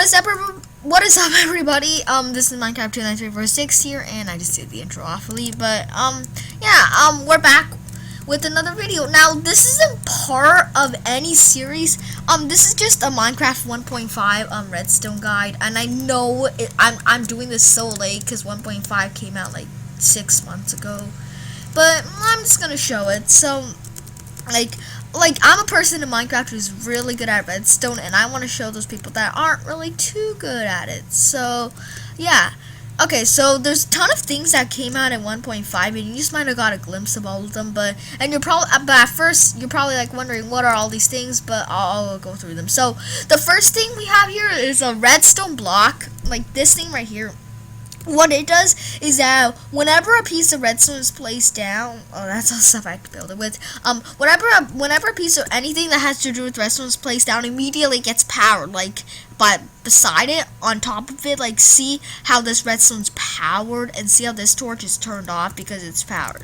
What is up, everybody? This is Minecraft 29346 here, and I just did the intro awfully, but yeah, we're back with another video. Now, this isn't part of any series. This is just a Minecraft 1.5 Redstone guide, and I know I'm doing this so late because 1.5 came out like 6 months ago, but I'm just gonna show it. So, like I'm a person in Minecraft who's really good at Redstone, and I want to show those people that aren't really too good at it. So, yeah. Okay, so there's a ton of things that came out in 1.5, and you just might have got a glimpse of all of them, but at first you're probably like wondering what are all these things, but I'll go through them. So, the first thing we have here is a redstone block, like this thing right here. What it does is that whenever a piece of redstone is placed down, oh, that's all stuff I have to build it with. Whenever a piece of anything that has to do with redstone is placed down, immediately gets powered. Like, beside it, on top of it, like, see how this redstone's powered, and see how this torch is turned off because it's powered.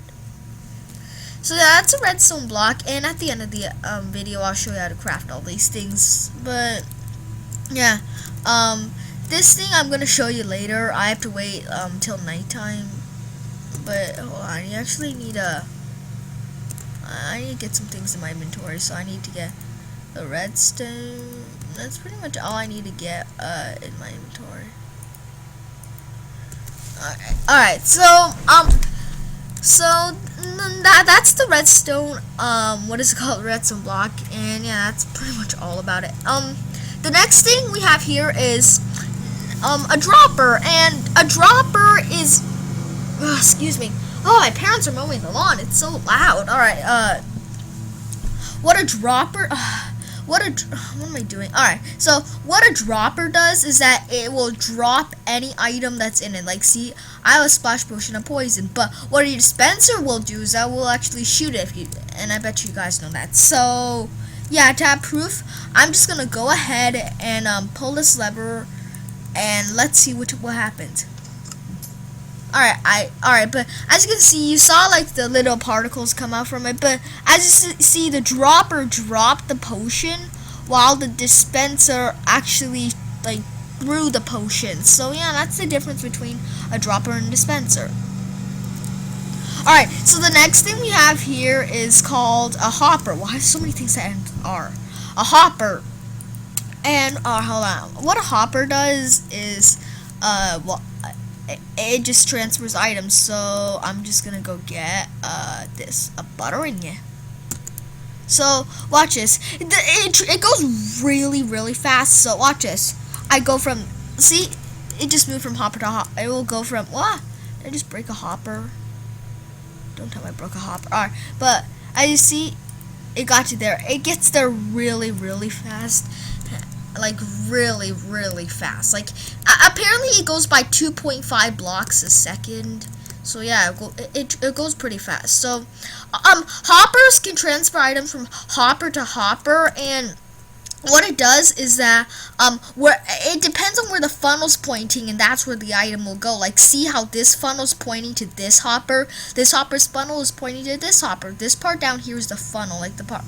So yeah, that's a redstone block, and at the end of the video, I'll show you how to craft all these things. But yeah, this thing I'm gonna show you later. I have to wait till nighttime. But hold on, you actually need I need to get some things in my inventory. So I need to get the redstone. That's pretty much all I need to get in my inventory. Alright, so that's the redstone, what is it called, redstone block, and yeah, that's pretty much all about it. The next thing we have here is a dropper, and a dropper is, excuse me, oh, my parents are mowing the lawn, it's so loud. Alright, what a dropper, what am I doing? Alright, so what a dropper does is that it will drop any item that's in it. Like, see, I have a splash potion of poison, but what a dispenser will do is that will actually shoot it, and I bet you guys know that. So, yeah, to have proof, I'm just gonna go ahead and pull this lever, and let's see what happens. Alright, but as you can see, you saw like the little particles come out from it, but as you see, the dropper dropped the potion while the dispenser actually like threw the potion. So yeah, that's the difference between a dropper and a dispenser. Alright, so the next thing we have here is called a hopper. Why so many things that end with R? A hopper. And hold on. What a hopper does is well, it just transfers items. So I'm just gonna go get a butter in here. So watch this. It goes really fast. So watch this. I go from, see, it just moved from hopper to hopper. It will go from, what? Did I just break a hopper? Don't tell me I broke a hopper. Alright, but as you see, it got to there. It gets there really fast. Like really fast. Like apparently it goes by 2.5 blocks a second. So yeah, it goes pretty fast. So hoppers can transfer items from hopper to hopper, and what it does is that where it depends on where the funnel's pointing, and that's where the item will go. Like, see how this funnel's pointing to this hopper. This hopper's funnel is pointing to this hopper. This part down here is the funnel, like the part.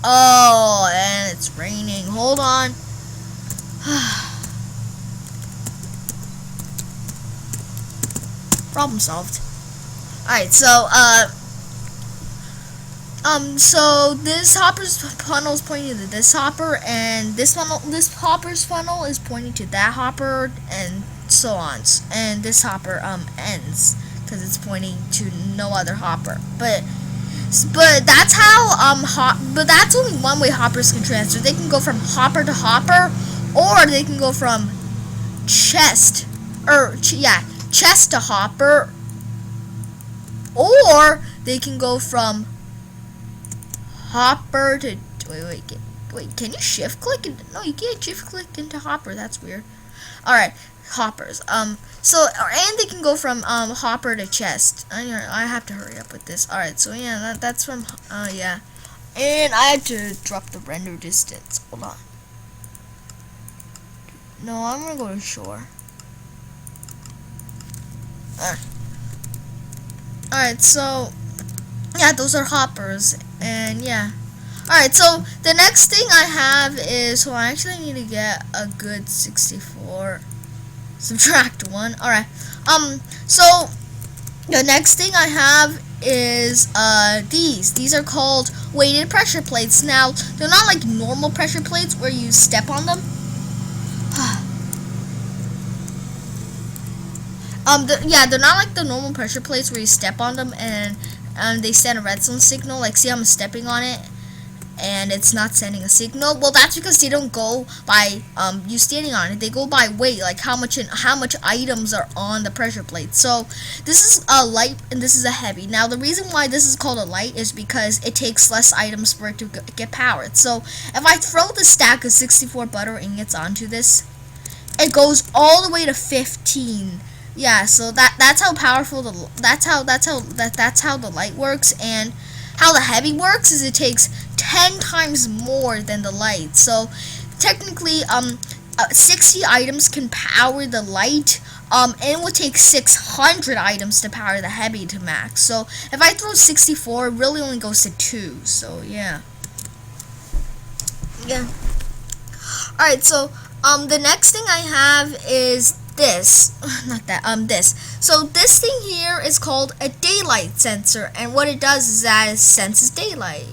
Oh, and it's raining. Hold on. Problem solved. Alright, so so this hopper's funnel is pointing to this hopper, and this hopper's funnel is pointing to that hopper, and so on. And this hopper ends because it's pointing to no other hopper. But that's how but that's only one way hoppers can transfer. They can go from hopper to hopper, or they can go from chest to hopper, or they can go from hopper to wait, can you shift click? No, you can't shift click into hopper. That's weird. Alright, hoppers. So, and they can go from hopper to chest. I have to hurry up with this. Alright, so yeah, that's from yeah. And I had to drop the render distance. Hold on. No, I'm gonna go to shore. Alright, so yeah, those are hoppers, and yeah. Alright, so the next thing I have is, so I actually need to get a good 64. Subtract 1. Alright. So the next thing I have is these. These are called weighted pressure plates. Now, they're not like normal pressure plates where you step on them. Yeah, they're not like the normal pressure plates where you step on them and they send a redstone signal. Like, see, I'm stepping on it and it's not sending a signal. Well, that's because they don't go by you standing on it. They go by weight, like how much items are on the pressure plate. So this is a light and this is a heavy. Now the reason why this is called a light is because it takes less items for it to get powered. So if I throw the stack of 64 butter ingots onto this, it goes all the way to 15. Yeah, so that's how powerful that's how the light works. And how the heavy works is it takes 10 times more than the light. So technically 60 items can power the light, and it will take 600 items to power the heavy to max. So if I throw 64, it really only goes to 2. So yeah. Alright, so the next thing I have is this. Not that, this. So this thing here is called a daylight sensor, and what it does is that it senses daylight.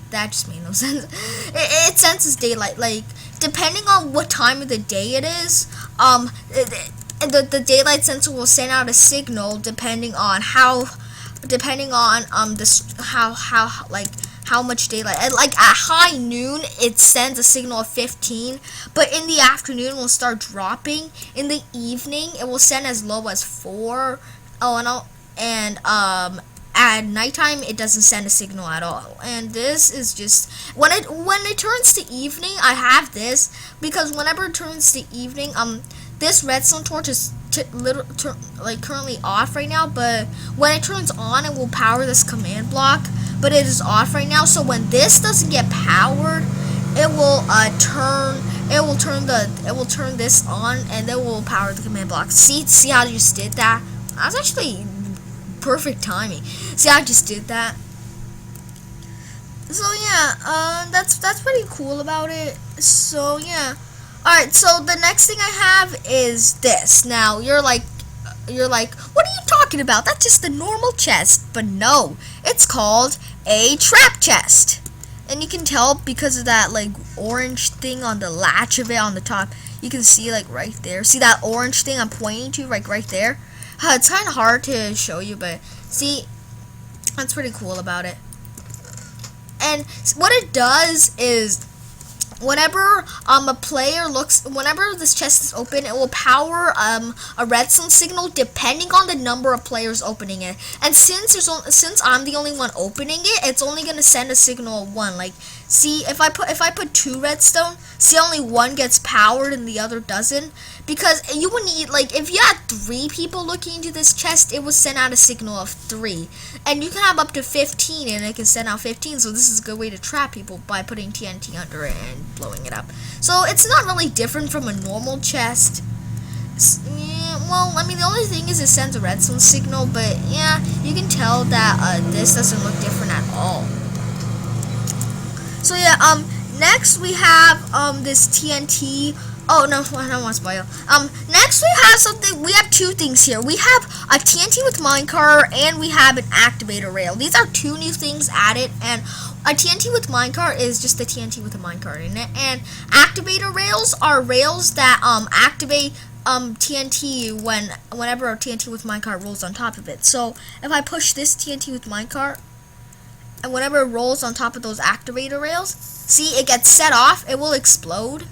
That just made no sense. It senses daylight, like depending on what time of the day it is. The daylight sensor will send out a signal depending on how how much daylight. And like at high noon, it sends a signal of 15, but in the afternoon, it will start dropping. In the evening, it will send as low as 4. At nighttime, it doesn't send a signal at all. And this is just when it turns to evening, I have this because whenever it turns to evening, this redstone torch is currently off right now, but when it turns on, it will power this command block. But it is off right now, so when this doesn't get powered, it will turn this on, and it will power the command block. See how I just did that? That was actually perfect timing. See how I just did that? So yeah, that's pretty cool about it. So yeah. Alright, so the next thing I have is this. Now you're like, what are you talking about? That's just a normal chest. But no, it's called a trap chest. And you can tell because of that like orange thing on the latch of it on the top. You can see like right there. See that orange thing I'm pointing to right there? It's kind of hard to show you, but see, that's pretty cool about it. And what it does is whenever whenever this chest is open, it will power a redstone signal depending on the number of players opening it. And since I'm the only one opening it, it's only gonna send a signal of 1. Like, see, if I put 2 redstone, see, only 1 gets powered and the other doesn't. Because you would need, like, if you had 3 people looking into this chest, it would send out a signal of 3. And you can have up to 15, and it can send out 15. So this is a good way to trap people by putting TNT under it and blowing it up. So it's not really different from a normal chest. Yeah, well, I mean, the only thing is it sends a redstone signal, but yeah, you can tell that this doesn't look different at all. So yeah, next we have this TNT. Oh no, I don't want to spoil. Next we have something. We have 2 things here. We have a TNT with minecart, and we have an activator rail. These are 2 new things added, and a TNT with minecart is just a TNT with a minecart in it, and activator rails are rails that activate TNT whenever a TNT with minecart rolls on top of it. So if I push this TNT with minecart, and whenever it rolls on top of those activator rails, see, it gets set off. It will explode.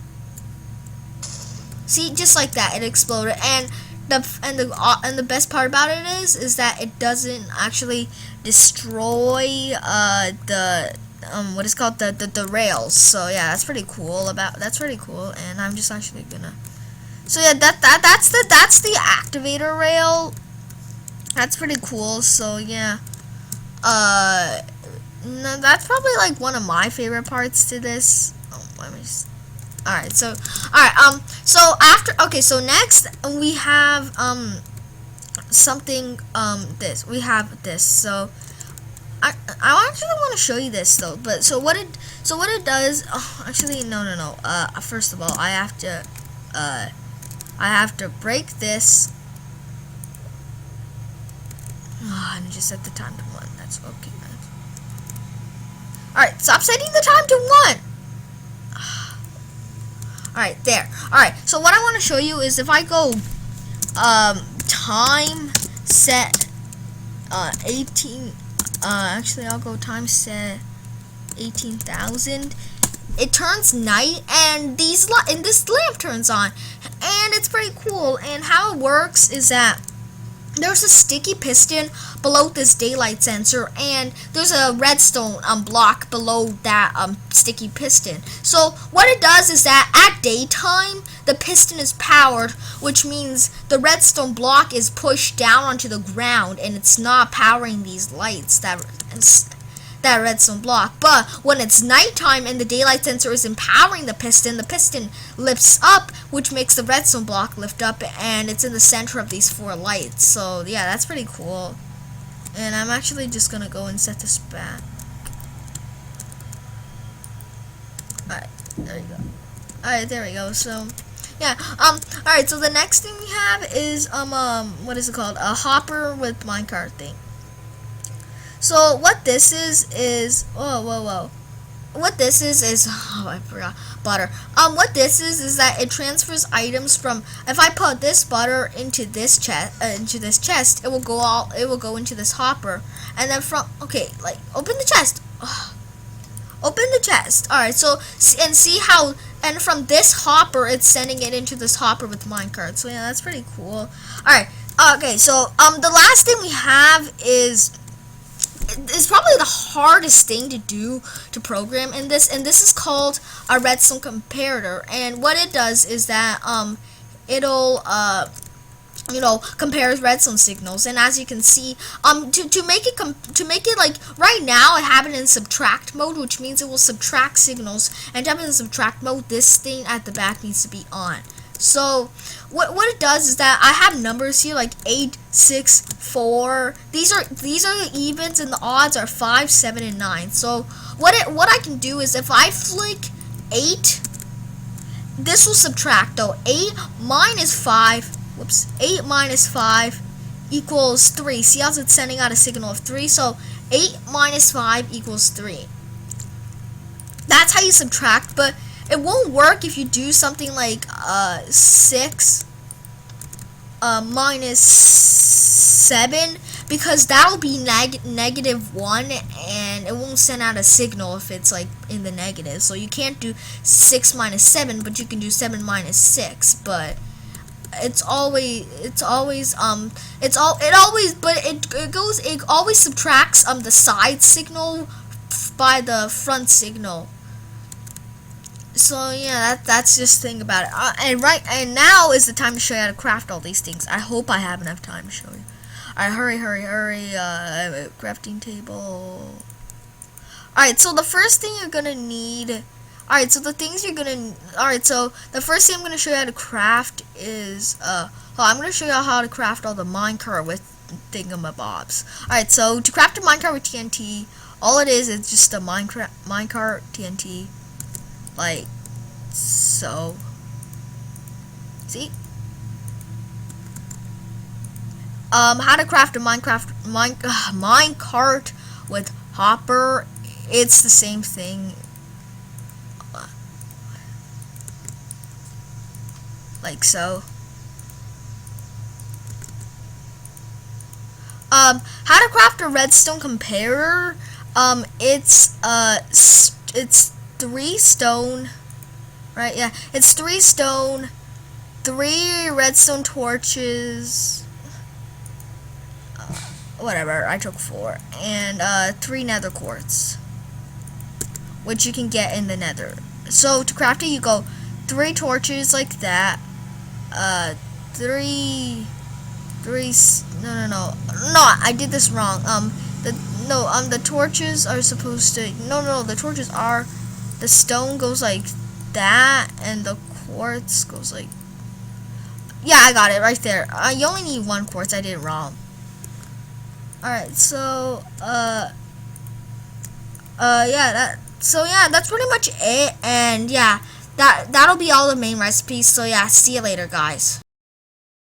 See, just like that, it exploded. And the best part about it is that it doesn't actually destroy the what is called the rails. So yeah, that's pretty cool. That's pretty cool. And I'm just actually gonna. So yeah, that's the activator rail. That's pretty cool. So yeah, no, that's probably like one of my favorite parts to this. Oh, let me just. Alright, so so next we have something this. We have this. So I actually want to show you this though. But so what it does? Oh, actually, no. First of all, I have to break this. Oh, and just set the time to 1. That's okay, man. Alright, stop setting the time to 1. Alright, there. Alright, so what I want to show you is if I go time set 18 actually I'll go time set 18,000. It turns night and this lamp turns on, and it's pretty cool. And how it works is that there's a sticky piston below this daylight sensor, and there's a redstone block below that sticky piston. So what it does is that at daytime the piston is powered, which means the redstone block is pushed down onto the ground and it's not powering these lights, that redstone block. But when it's nighttime and the daylight sensor is empowering the piston lifts up, which makes the redstone block lift up, and it's in the center of these 4 lights. So yeah, that's pretty cool. And I'm actually just gonna go and set this back. Alright, there you go. Alright, there we go. So yeah, alright, so the next thing we have is what is it called? A hopper with minecart thing. So what this is whoa. What this is oh, I forgot butter. What this is that it transfers items from, if I put this butter into this chest, it will go into this hopper, and then from like open the chest. Ugh. Open the chest. Alright, so see how, and from this hopper it's sending it into this hopper with minecart. So yeah, that's pretty cool. Alright, okay, so the last thing we have is probably the hardest thing to do to program in this, and this is called a redstone comparator. And what it does is that it'll compares redstone signals. And as you can see, to make it like right now I have it in subtract mode, which means it will subtract signals, and to have it in subtract mode, this thing at the back needs to be on. So what it does is that I have numbers here like 8, 6, 4. These are the evens, and the odds are 5, 7, and 9. So what I can do is if I flick 8, this will subtract though. 8 minus 5 equals 3. See how it's sending out a signal of 3? So 8 minus 5 equals 3. That's how you subtract, but it won't work if you do something like 6 minus 7, because that'll be -1, and it won't send out a signal if it's like in the negative. So you can't do 6 minus 7, but you can do 7 minus 6. But it always subtracts the side signal by the front signal. So yeah, that's just the thing about it. And now is the time to show you how to craft all these things. I hope I have enough time to show you. Alright, hurry. Crafting table. Alright, so the first thing you're gonna need. Alright, so the things you're gonna. Alright, so the first thing I'm gonna show you how to craft is I'm gonna show you how to craft all the minecart with thingamabobs. Alright, so to craft a minecart with TNT, all it is just a minecart TNT. Like so. See? How to craft a minecart with hopper. It's the same thing. Like so. How to craft a redstone comparator. It's 3 stone, right? Yeah, it's 3 stone, 3 redstone torches, whatever, I took 4, and 3 nether quartz, which you can get in the nether. So to craft it, you go 3 torches like that, 3, no, I did this wrong. The torches are supposed to, the torches are, the stone goes like that, and the quartz goes like, yeah, I got it right there. You only need 1 quartz. I did it wrong. Alright, so Yeah, that's pretty much it. And yeah, that'll be all the main recipes. So yeah, see you later, guys.